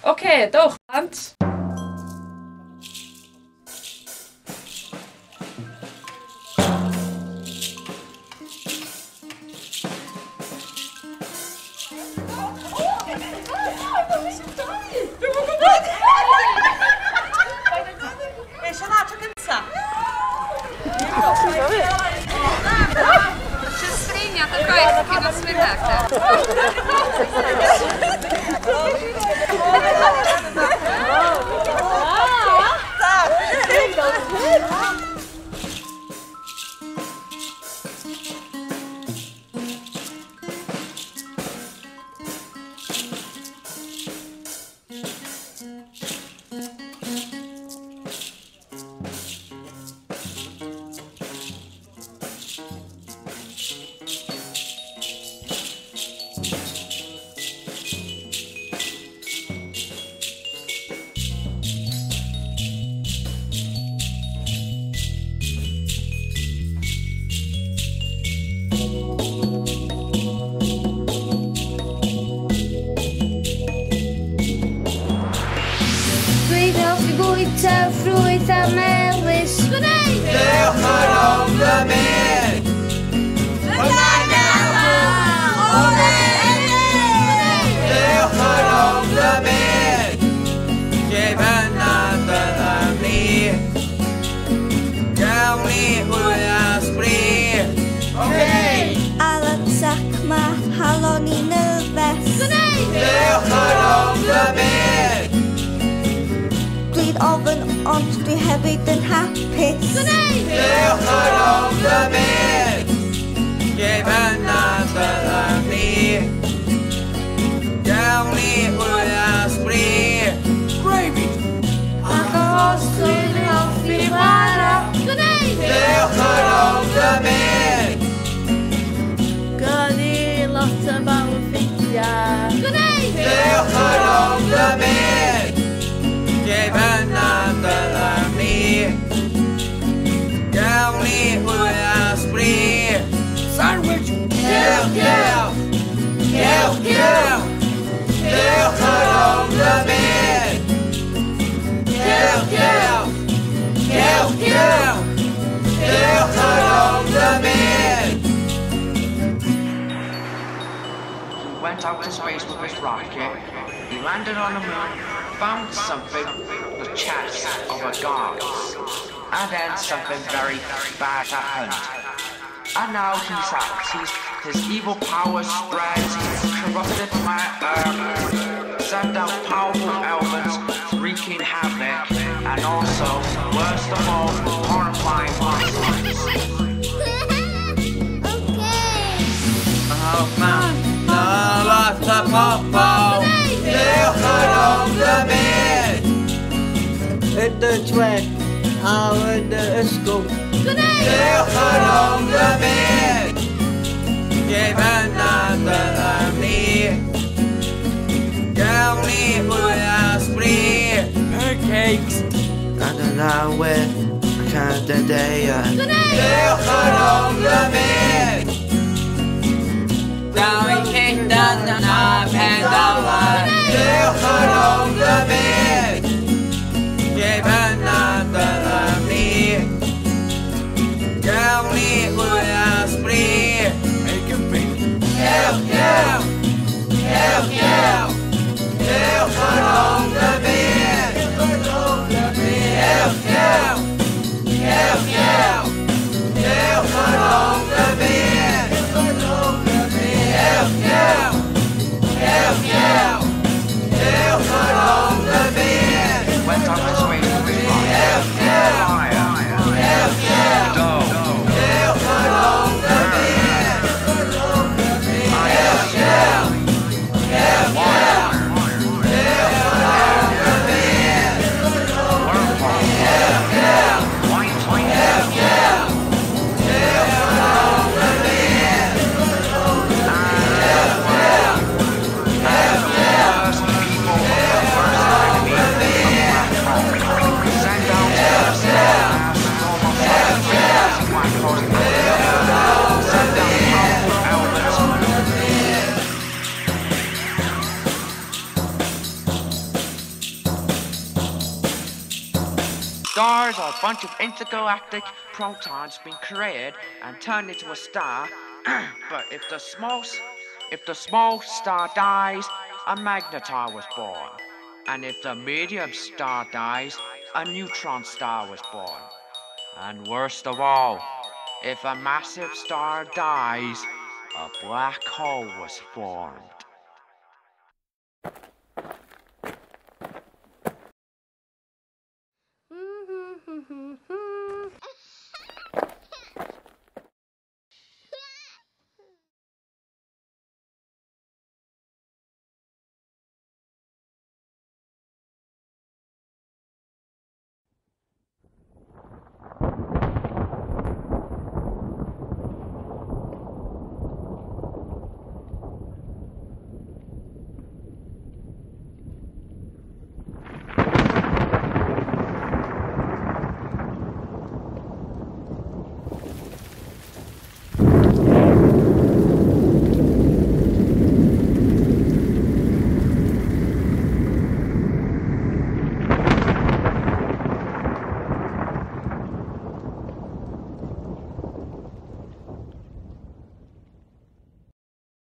Ocê, dowch plant. Eisiau na tro gynta? Czy strynia to jest kiedy smyrnaka? Bwyta ffrwyth a melys. Cylchoedd Rownd Y Byd. Cylchoedd Rownd Y Byd. Lle fyna dyna ni. Gawn ni hwy a sbri. Ar y sac mae halon i nerfus. Cylchoedd Rownd Y Byd. Dwi'n ofyn ond dwi hefyd yn hapus. Cylchoedd Rownd Y Byd. Lle fyna dyna ni. Gawn ni hwy a sbri. Gravy. Ac os dwi'n hoffi chwara. Cylchoedd Rownd Y Byd. Gan i lot o mawr ffeithiau. Cylchoedd Rownd Y Byd. Lle fyna dyna ni. Gawn ni hwy a sbri. Sandwich. Cylchoedd Rownd Y Byd. Cylchoedd Rownd Y Byd. Went out to space with his rocket. He landed on the moon, found something, the chest of a god. And then something very bad happened. And now he's out. His evil power spreads, corrupted my earth, sent out powerful elements, wreaking havoc, and also, worst of all, horrifying monsters. Oh man, lot of pobl. Cylchoedd Rownd Y Byd. Yn y dwed a yn y ysgol. Cylchoedd Rownd Y Byd. Lle fyna dyna ni. Gawn ni hwy a sbri. Pancakes. And an hour, I can't a day. Cylchoedd Rownd Y Byd. Daw i cyndan na pendawan. Cylchoedd Rownd Y Byd. Lle fyna dyna ni. Gawn ni hwy a sbri. Cylchoedd Rownd Y Byd. Cylchoedd Rownd Y Byd. Cylchoedd Stars are a bunch of intergalactic protons being created and turned into a star. But if the small star dies, a magnetar was born. And if the medium star dies, a neutron star was born. And worst of all, if a massive star dies, a black hole was formed.